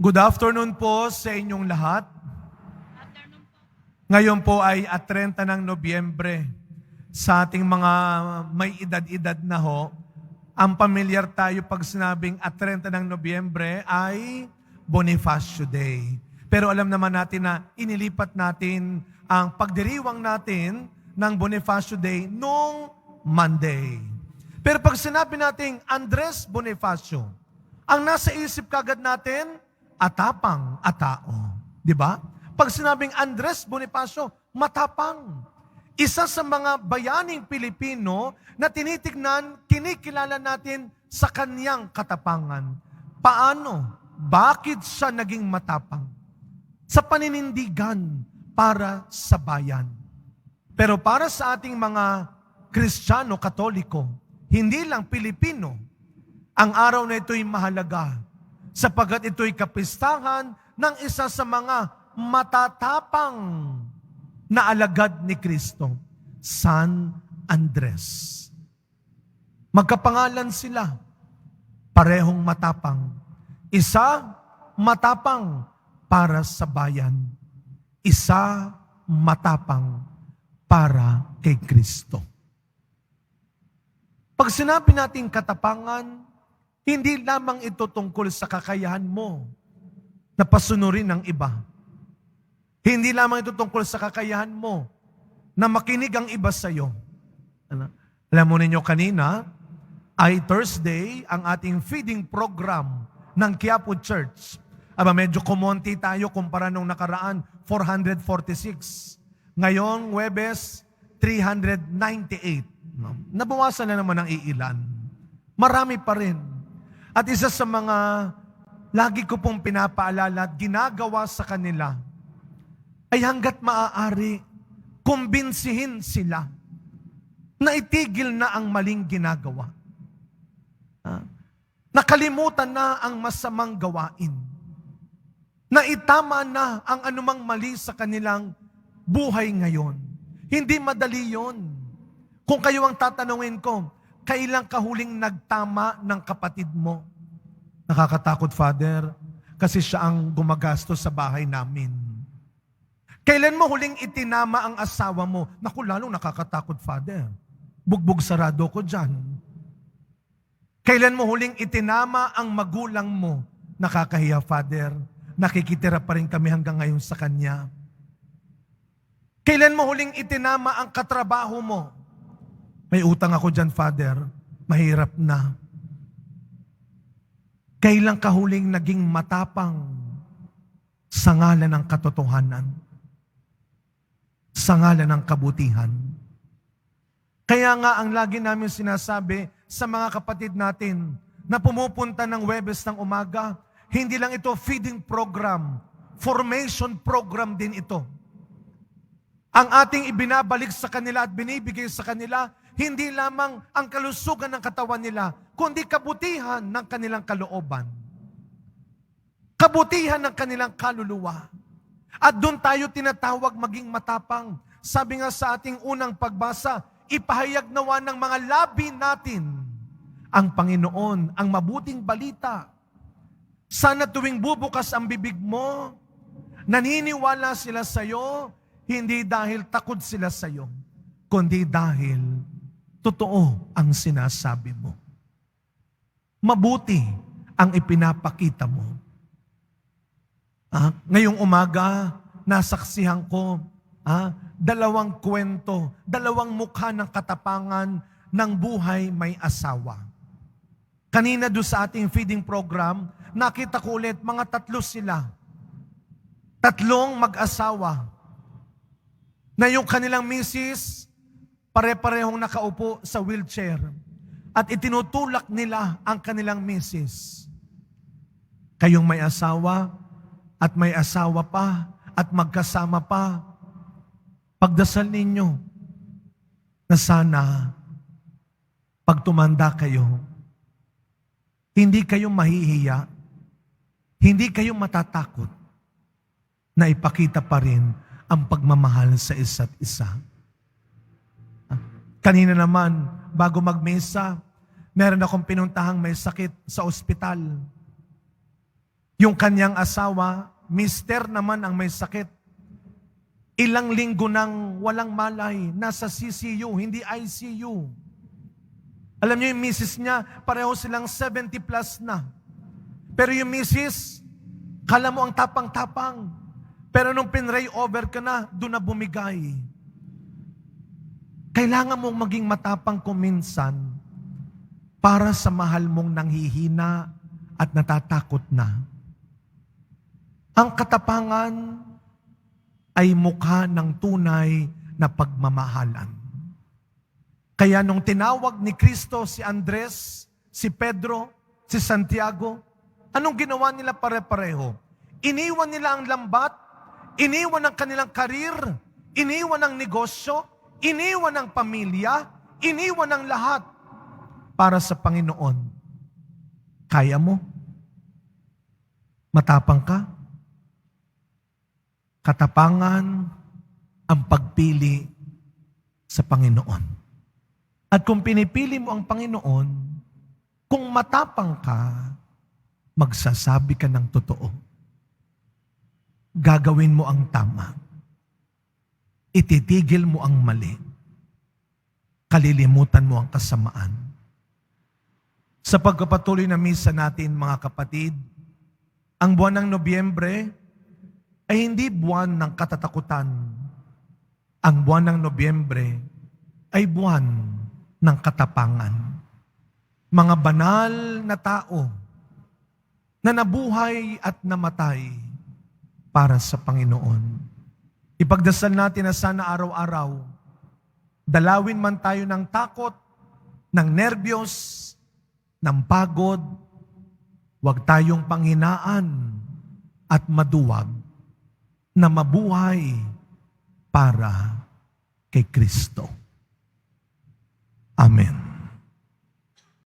Good afternoon po sa inyong lahat. Ngayon po ay 30 ng Nobyembre. Sa ating mga may edad-edad na ho, ang pamilyar tayo pag sinabing 30 ng Nobyembre ay Bonifacio Day. Pero alam naman natin na inilipat natin ang pagdiriwang natin ng Bonifacio Day noong Monday. Pero pag sinabi natin Andres Bonifacio, ang nasa isip kagad natin, atapang at tao. Di ba? Pag sinabing Andres Bonifacio, matapang. Isa sa mga bayaning Pilipino na tinitignan, kinikilala natin sa kanyang katapangan. Paano? Bakit siya naging matapang? Sa paninindigan para sa bayan. Pero para sa ating mga Kristiyano, Katoliko, hindi lang Pilipino, ang araw na ito'y mahalaga sapagkat ito'y kapistahan ng isa sa mga matatapang na alagad ni Kristo, San Andres. Magkapangalan sila, parehong matapang. Isa, matapang para sa bayan. Isa, matapang para kay Kristo. Pag sinabi natin katapangan, hindi lamang ito tungkol sa kakayahan mo na pasunurin ng iba. Hindi lamang ito tungkol sa kakayahan mo na makinig ang iba sa iyo. Alam mo ninyo kanina, ay Thursday ang ating feeding program ng Quiapo Church. Aba, medyo kumonti tayo kumpara nung nakaraan, 446. Ngayon, Huwebes, 398. Nabawasan na naman ang iilan. Marami pa rin. At isa sa mga lagi ko pong pinapaalala at ginagawa sa kanila ay hanggat maaari, kumbinsihin sila na itigil na ang maling ginagawa. Nakalimutan na ang masamang gawain. Na itama na ang anumang mali sa kanilang buhay ngayon. Hindi madali yon. Kung kayo ang tatanungin ko, kailan ka huling nagtama ng kapatid mo? Nakakatakot, Father, kasi siya ang gumagastos sa bahay namin. Kailan mo huling itinama ang asawa mo? Naku, lalong nakakatakot, Father. Bugbog sarado ko dyan. Kailan mo huling itinama ang magulang mo? Nakakahiya, Father. Nakikitira pa rin kami hanggang ngayon sa kanya. Kailan mo huling itinama ang katrabaho mo? May utang ako dyan, Father. Mahirap na. Kailan ka huling naging matapang sa ngalan ng katotohanan? Sa ngalan ng kabutihan? Kaya nga ang lagi namin sinasabi sa mga kapatid natin na pumupunta ng Huwebes ng umaga, hindi lang ito feeding program, formation program din ito. Ang ating ibinabalik sa kanila at binibigay sa kanila, hindi lamang ang kalusugan ng katawan nila, kundi kabutihan ng kanilang kalooban. Kabutihan ng kanilang kaluluwa. At doon tayo tinatawag maging matapang. Sabi nga sa ating unang pagbasa, ipahayag nawa ng mga labi natin ang Panginoon, ang mabuting balita. Sana tuwing bubukas ang bibig mo, naniniwala sila sa iyo, hindi dahil takot sila sa iyo, kundi dahil totoo ang sinasabi mo. Mabuti ang ipinapakita mo. Ngayong umaga, nasaksihan ko, dalawang kwento, dalawang mukha ng katapangan ng buhay may asawa. Kanina doon sa ating feeding program, nakita ko ulit, mga tatlo sila. Tatlong mag-asawa. Na yung kanilang misis, pare-parehong nakaupo sa wheelchair. At itinutulak nila ang kanilang misis. Kayong may asawa, at may asawa pa, at magkasama pa, pagdasal ninyo na sana pag tumanda kayo, hindi kayo mahihiya, hindi kayo matatakot na ipakita pa rin ang pagmamahal sa isa't isa. Kanina naman, bago magmesa, meron akong pinuntahang may sakit sa ospital. Yung kanyang asawa, mister naman ang may sakit. Ilang linggo nang walang malay, nasa CCU, hindi ICU. Alam niyo yung misis niya, pareho silang 70 plus na. Pero yung misis, kala mo ang tapang-tapang. Pero nung pinray over ka na, doon na bumigay. Kailangan mong maging matapang kuminsan para sa mahal mong nanghihina at natatakot na. Ang katapangan ay mukha ng tunay na pagmamahalan. Kaya nung tinawag ni Kristo si Andres, si Pedro, si Santiago, anong ginawa nila pare-pareho? Iniwan nila ang lambat, iniwan ang kanilang karir, iniwan ang negosyo, iniwan ang pamilya, iniwan ang lahat para sa Panginoon. Kaya mo? Matapang ka? Katapangan ang pagpili sa Panginoon. At kung pinipili mo ang Panginoon, kung matapang ka, magsasabi ka ng totoo. Gagawin mo ang tama. Ititigil mo ang mali. Kalilimutan mo ang kasamaan. Sa pagpapatuloy na misa natin, mga kapatid, ang buwan ng Nobyembre ay hindi buwan ng katatakutan. Ang buwan ng Nobyembre ay buwan ng katapangan. Mga banal na tao na nabuhay at namatay para sa Panginoon. Ipagdasal natin na sana araw-araw, dalawin man tayo ng takot, ng nerbiyos, ng pagod, huwag tayong panghinaan at maduwag na mabuhay para kay Kristo.